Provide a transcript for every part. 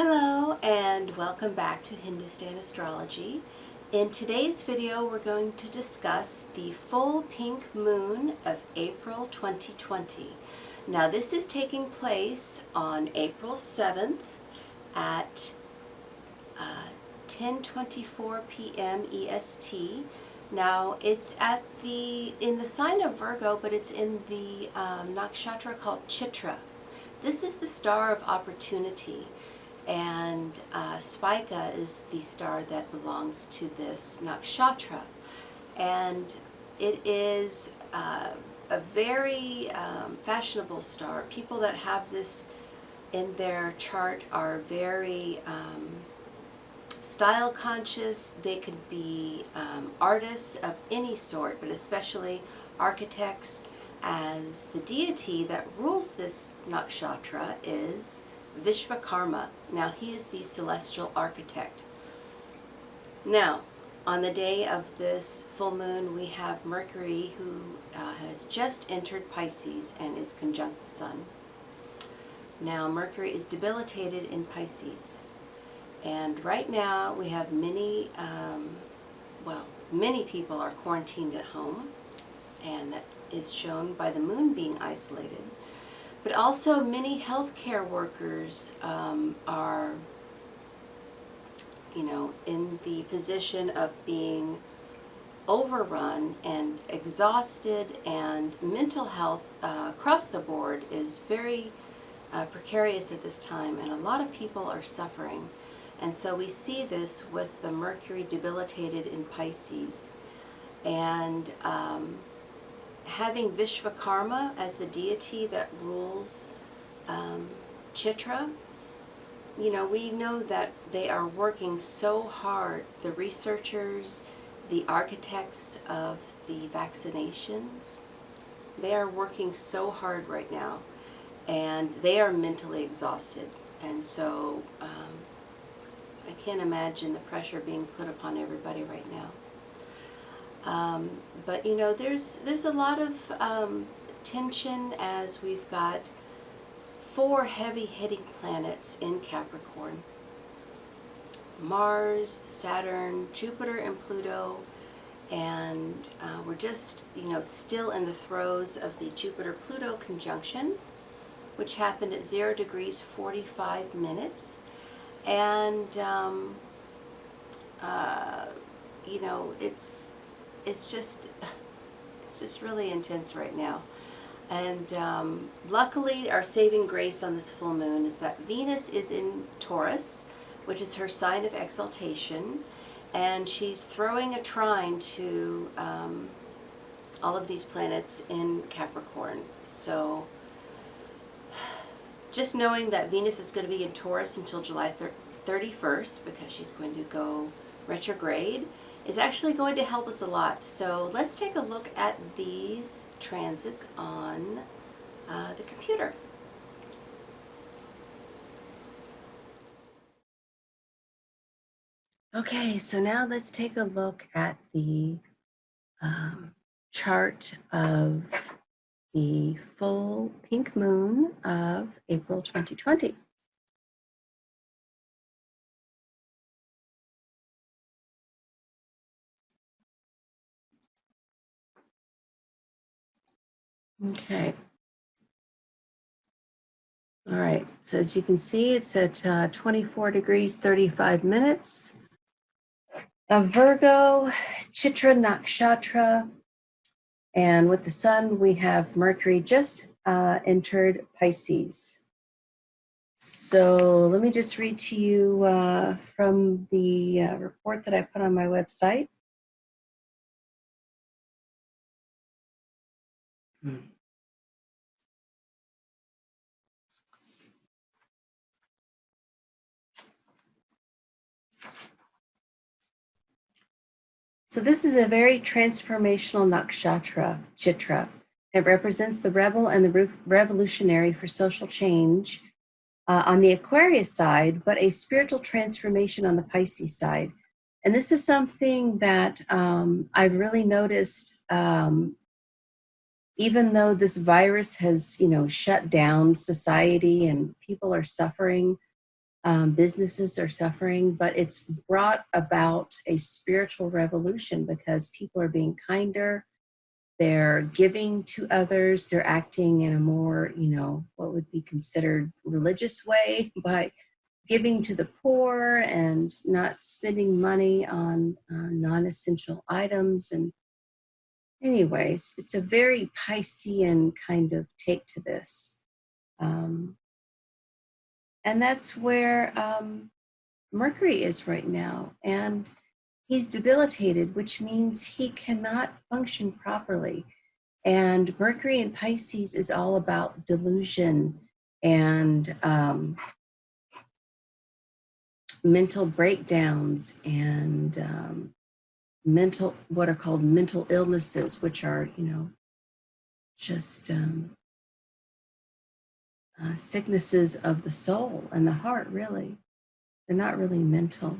Hello and welcome back to Hindustan Astrology. In today's video we're going to discuss the full pink moon of April 2020. Now this is taking place on April 7th at 10:24 p.m. EST. Now it's in the sign of Virgo, but it's in the nakshatra called Chitra. This is the star of opportunity. And Spica is the star that belongs to this nakshatra. And it is a very fashionable star. People that have this in their chart are very style conscious. They could be artists of any sort, but especially architects, as the deity that rules this nakshatra is Vishvakarma. Now he is the celestial architect. Now on the day of this full moon we have Mercury, who has just entered Pisces and is conjunct the Sun. Now Mercury is debilitated in Pisces, and right now we have many people are quarantined at home, and that is shown by the moon being isolated. But also many healthcare workers are, in the position of being overrun and exhausted, and mental health across the board is very precarious at this time, and a lot of people are suffering. And so we see this with the Mercury debilitated in Pisces, and having Vishvakarma as the deity that rules Chitra, we know that they are working so hard. The researchers, the architects of the vaccinations, they are working so hard right now, and they are mentally exhausted. And so I can't imagine the pressure being put upon everybody right now. But there's a lot of tension, as we've got 4 heavy-hitting planets in Capricorn: Mars, Saturn, Jupiter, and Pluto. And we're just still in the throes of the Jupiter-Pluto conjunction, which happened at 0 degrees 45 minutes. And it's just really intense right now. And luckily, our saving grace on this full moon is that Venus is in Taurus, which is her sign of exaltation, and she's throwing a trine to all of these planets in Capricorn. So just knowing that Venus is going to be in Taurus until July 31st, because she's going to go retrograde, is actually going to help us a lot. So let's take a look at these transits on the computer. Okay, so now let's take a look at the chart of the full pink moon of April 2020. Okay. All right, so as you can see, it's at 24 degrees 35 minutes of Virgo, Chitra Nakshatra, and with the Sun we have Mercury just entered Pisces. So let me just read to you from the report that I put on my website. So this is a very transformational nakshatra, Chitra. It represents the rebel and the revolutionary for social change on the Aquarius side, but a spiritual transformation on the Pisces side. And this is something that I've really noticed, even though this virus has, shut down society and people are suffering. Businesses are suffering, but it's brought about a spiritual revolution because people are being kinder. They're giving to others. They're acting in a more, what would be considered religious way by giving to the poor and not spending money on non-essential items. And anyways, it's a very Piscean kind of take to this. And that's where Mercury is right now. And he's debilitated, which means he cannot function properly. And Mercury in Pisces is all about delusion and mental breakdowns and what are called mental illnesses, which are, just sicknesses of the soul and the heart, really. They're not really mental.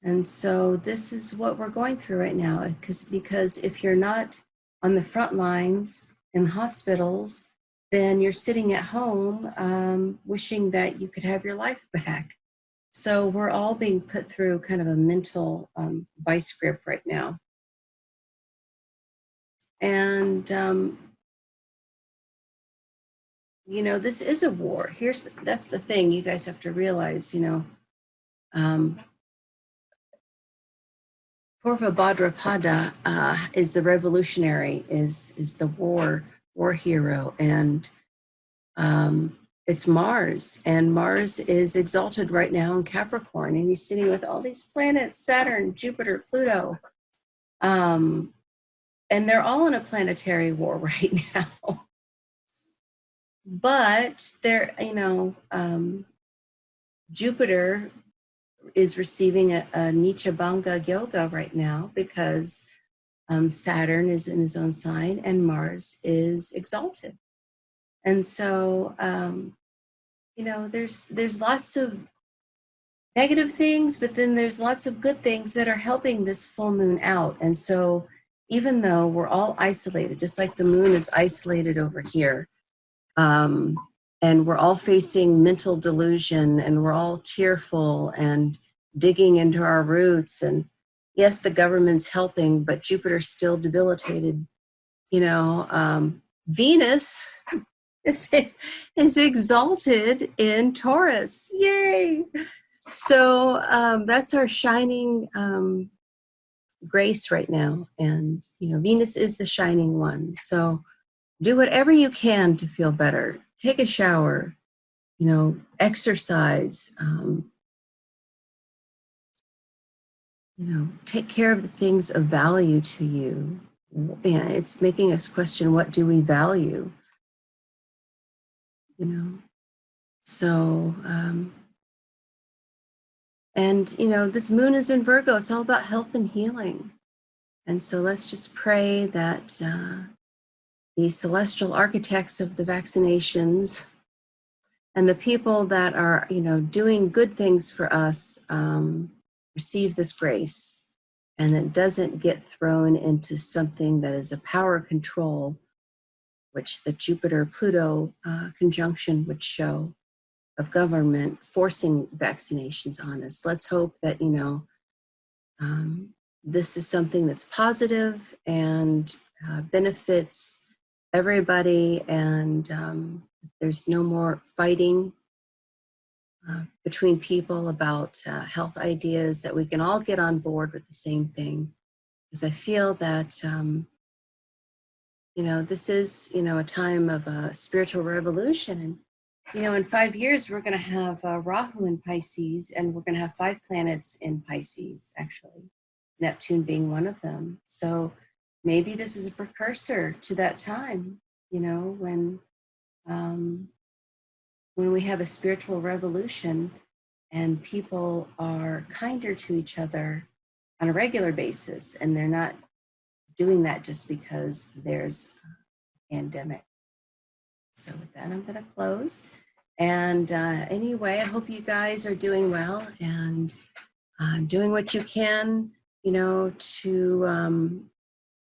And so this is what we're going through right now, because if you're not on the front lines in hospitals, then you're sitting at home wishing that you could have your life back. So we're all being put through kind of a mental vice grip right now. And, this is a war. That's the thing you guys have to realize, Purva Bhadrapada is the revolutionary, is the war hero, and it's Mars, and Mars is exalted right now in Capricorn, and he's sitting with all these planets, Saturn, Jupiter, Pluto, and they're all in a planetary war right now. But they're, Jupiter is receiving a Nicha Bhanga yoga right now because Saturn is in his own sign and Mars is exalted. And so, there's lots of negative things, but then there's lots of good things that are helping this full moon out. And so even though we're all isolated, just like the moon is isolated over here, and we're all facing mental delusion and we're all tearful and digging into our roots. And yes, the government's helping, but Jupiter's still debilitated. Venus is exalted in Taurus. Yay! So that's our shining grace right now. And, Venus is the shining one. So do whatever you can to feel better. Take a shower, exercise, take care of the things of value to you. Yeah, it's making us question, what do we value? So, and, this moon is in Virgo. It's all about health and healing. And so let's just pray that the celestial architects of the vaccinations and the people that are, doing good things for us receive this grace, and it doesn't get thrown into something that is a power control, which the Jupiter-Pluto conjunction would show, of government forcing vaccinations on us. Let's hope that, this is something that's positive and benefits everybody, and there's no more fighting between people about health ideas, that we can all get on board with the same thing. Because I feel that, this is, a time of a spiritual revolution. And, in 5 years, we're going to have Rahu in Pisces, and we're going to have 5 planets in Pisces, actually, Neptune being one of them. So maybe this is a precursor to that time, when we have a spiritual revolution and people are kinder to each other on a regular basis, and they're not doing that just because there's a pandemic. So with that, I'm going to close. And anyway, I hope you guys are doing well and doing what you can, to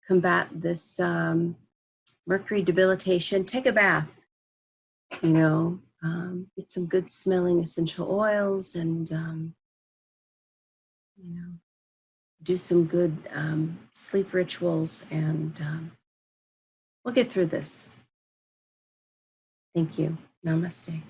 combat this Mercury debilitation. Take a bath, Get some good smelling essential oils, and do some good sleep rituals, and we'll get through this. Thank you. Namaste.